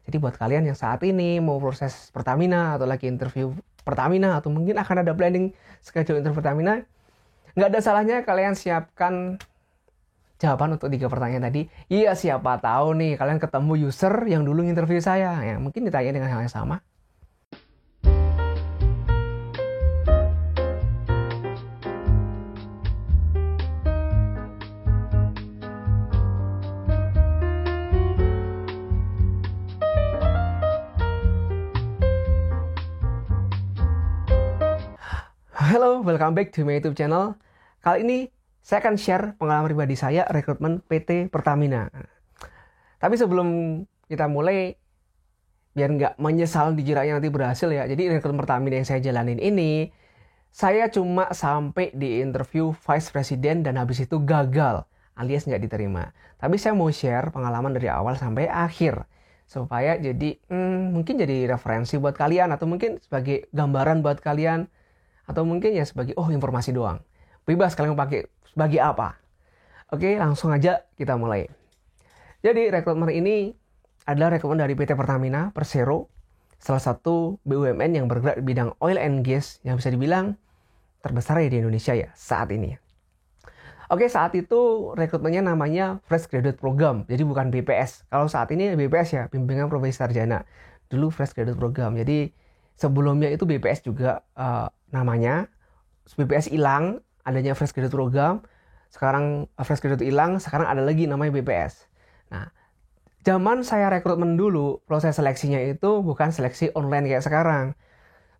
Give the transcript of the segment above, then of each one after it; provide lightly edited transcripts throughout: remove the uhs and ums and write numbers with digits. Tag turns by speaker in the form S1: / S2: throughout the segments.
S1: Jadi buat kalian yang saat ini mau proses Pertamina atau lagi interview Pertamina atau mungkin akan ada planning schedule interview Pertamina, nggak ada salahnya kalian siapkan jawaban untuk 3 pertanyaan tadi. Iya, siapa tahu nih kalian ketemu user yang dulu interview saya, ya mungkin ditanya dengan hal yang sama. Halo, welcome back to my YouTube channel. Kali ini saya akan share pengalaman pribadi saya rekrutmen PT Pertamina. Tapi sebelum kita mulai, biar nggak menyesal dikiranya nanti berhasil ya. Jadi rekrutmen Pertamina yang saya jalanin ini, saya cuma sampai di interview Vice President dan habis itu gagal, alias nggak diterima. Tapi saya mau share pengalaman dari awal sampai akhir. Supaya jadi mungkin jadi referensi buat kalian atau mungkin sebagai gambaran buat kalian. Atau mungkin ya sebagai informasi doang. Bebas kalian pakai sebagai apa. Oke, langsung aja kita mulai. Jadi rekrutmen ini adalah rekrutmen dari PT Pertamina Persero, salah satu BUMN yang bergerak di bidang oil and gas yang bisa dibilang terbesar ya di Indonesia ya saat ini. Oke, saat itu rekrutmennya namanya Fresh Graduate Program, jadi bukan BPS. Kalau saat ini BPS ya, Bimbingan Profesi Sarjana. Dulu Fresh Graduate Program. Jadi sebelumnya itu BPS juga namanya. BPS hilang, adanya Fresh Graduate Program. Sekarang Fresh Graduate hilang, sekarang ada lagi namanya BPS. Nah, zaman saya rekrutmen dulu, proses seleksinya itu bukan seleksi online kayak sekarang.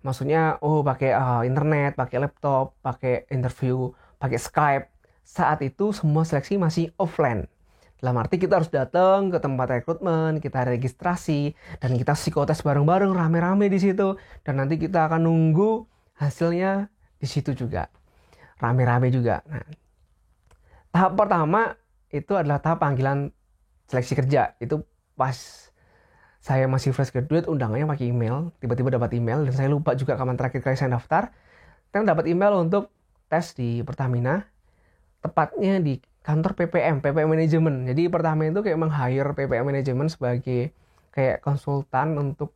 S1: Maksudnya, pakai internet, pakai laptop, pakai interview, pakai Skype. Saat itu semua seleksi masih offline. Dalam arti kita harus datang ke tempat rekrutmen, kita registrasi, dan kita psikotes bareng-bareng, rame-rame di situ. Dan nanti kita akan nunggu hasilnya di situ juga. Rame-rame juga. Nah, tahap pertama itu adalah tahap panggilan seleksi kerja. Itu pas saya masih fresh graduate, undangannya pakai email. Tiba-tiba dapat email, dan saya lupa juga kapan terakhir kali saya daftar. Dan dapat email untuk tes di Pertamina. Tepatnya di kantor PPM Manajemen. Jadi pertama itu kayak meng-hire PPM Manajemen sebagai kayak konsultan untuk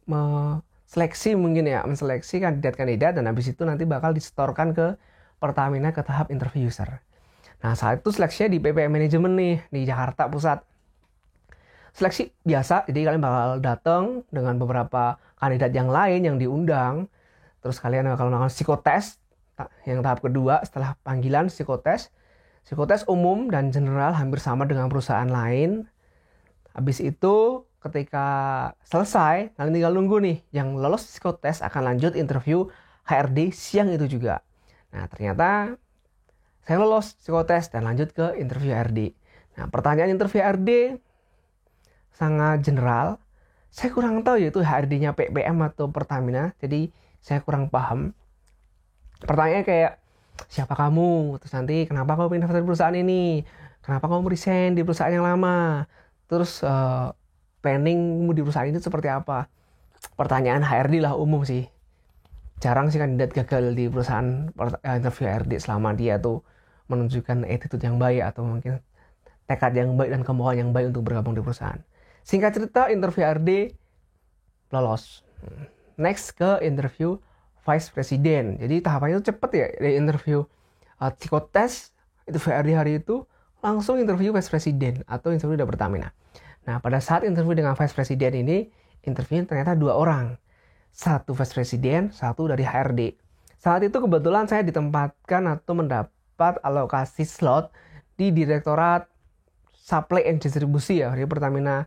S1: seleksi mungkin ya, menseleksi kandidat-kandidat dan habis itu nanti bakal disetorkan ke Pertamina ke tahap interview user. Nah, saat itu seleksinya di PPM Manajemen nih, di Jakarta Pusat. Seleksi biasa, jadi kalian bakal datang dengan beberapa kandidat yang lain yang diundang. Terus kalian bakal melakukan psikotes, yang tahap kedua setelah panggilan psikotes. Psikotes umum dan general hampir sama dengan perusahaan lain. Habis itu ketika selesai, kalian tinggal nunggu nih. Yang lolos psikotes akan lanjut interview HRD siang itu juga. Nah, ternyata saya lolos psikotes dan lanjut ke interview HRD. Nah, pertanyaan interview HRD sangat general. Saya kurang tahu yaitu HRD-nya PPM atau Pertamina. Jadi saya kurang paham. Pertanyaannya kayak, siapa kamu? Terus nanti kenapa kamu pindah dari perusahaan ini? Kenapa kamu resign di perusahaan yang lama? Terus planningmu di perusahaan itu seperti apa? Pertanyaan HRD lah umum sih. Jarang sih kandidat gagal di perusahaan interview HRD selama dia tuh menunjukkan attitude yang baik atau mungkin tekad yang baik dan kemauan yang baik untuk bergabung di perusahaan. Singkat cerita, interview HRD lolos. Next ke interview Vice President. Jadi tahapannya itu cepet ya. Dari interview psikotes, itu VRD hari itu, langsung interview Vice President atau interview dari Pertamina. Nah, pada saat interview dengan Vice President ini, interviewnya ternyata 2 orang. Satu Vice President, satu dari HRD. Saat itu kebetulan saya ditempatkan atau mendapat alokasi slot di Direktorat Supply and Distribusi ya, dari Pertamina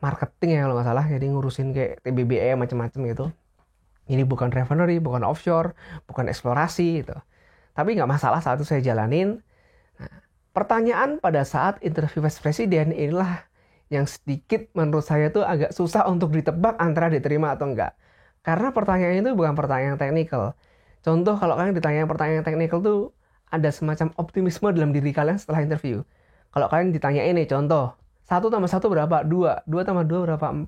S1: Marketing ya kalau nggak salah. Jadi ngurusin kayak TBBE macam-macam gitu. Ini bukan refinery, bukan offshore, bukan eksplorasi gitu. Tapi nggak masalah saat itu saya jalanin. Nah, pertanyaan pada saat interview Vice President inilah yang sedikit menurut saya tuh agak susah untuk ditebak antara diterima atau enggak. Karena pertanyaan itu bukan pertanyaan teknikal. Contoh kalau kalian ditanya pertanyaan teknikal tuh ada semacam optimisme dalam diri kalian setelah interview. Kalau kalian ditanya ini, contoh, 1 tambah 1 berapa? 2. 2 tambah 2 berapa? 4.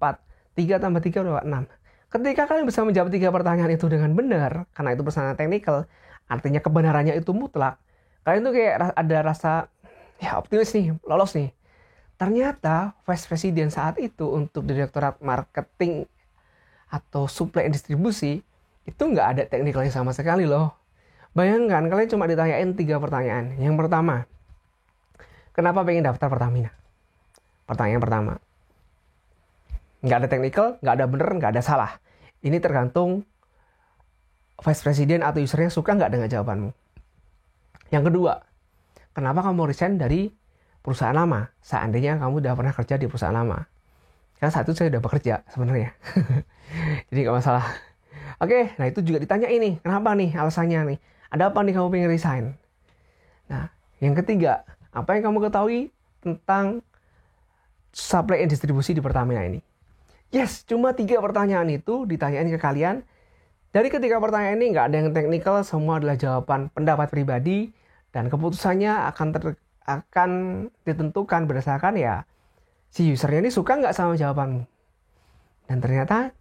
S1: 3 tambah 3 berapa? 6. Ketika kalian bisa menjawab 3 pertanyaan itu dengan benar, karena itu pertanyaan teknikal, artinya kebenarannya itu mutlak, kalian tuh kayak ada rasa, ya optimis nih, lolos nih. Ternyata Vice President saat itu untuk Direktorat Marketing atau Supply and Distribusi itu nggak ada teknikalnya sama sekali loh. Bayangkan kalian cuma ditanyain 3 pertanyaan. Yang pertama, kenapa pengen daftar Pertamina? Pertanyaan pertama. Nggak ada teknikal, nggak ada bener, nggak ada salah. Ini tergantung Vice President atau usernya suka nggak dengan jawabanmu. Yang kedua, kenapa kamu resign dari perusahaan lama? Seandainya kamu udah pernah kerja di perusahaan lama. Karena saat itu saya udah bekerja sebenarnya. Jadi nggak masalah. Oke, nah itu juga ditanya ini. Kenapa nih alasannya nih? Ada apa nih kamu pengen resign? Nah, yang ketiga, apa yang kamu ketahui tentang supply and distribusi di Pertamina ini? Yes, cuma 3 pertanyaan itu ditanyain ke kalian. Dari ketiga pertanyaan ini nggak ada yang teknikal, semua adalah jawaban pendapat pribadi dan keputusannya akan ditentukan berdasarkan ya si usernya ini suka nggak sama jawabanmu. Dan ternyata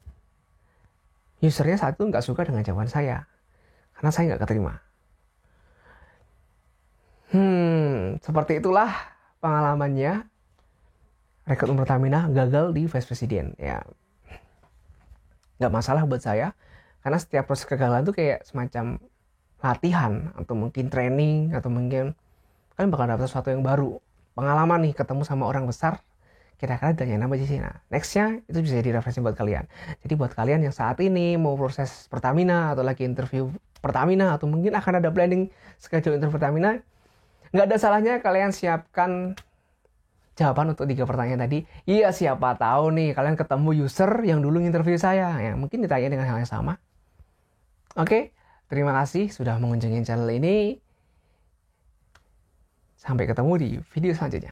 S1: usernya saat itu nggak suka dengan jawaban saya karena saya nggak keterima. Seperti itulah pengalamannya rekrutmen Pertamina gagal di Vice President. Ya, nggak masalah buat saya. Karena setiap proses kegagalan itu kayak semacam latihan atau mungkin training atau mungkin kalian bakal dapat sesuatu yang baru. Pengalaman nih ketemu sama orang besar, kira-kira ditanya apa sih? Nah, nextnya itu bisa jadi referensi buat kalian. Jadi buat kalian yang saat ini mau proses Pertamina atau lagi interview Pertamina atau mungkin akan ada planning schedule interview Pertamina, nggak ada salahnya kalian siapkan jawaban untuk 3 pertanyaan tadi. Iya, siapa tahu nih kalian ketemu user yang dulu interview saya, ya mungkin ditanya dengan hal yang sama. Oke, terima kasih sudah mengunjungi channel ini. Sampai ketemu di video selanjutnya.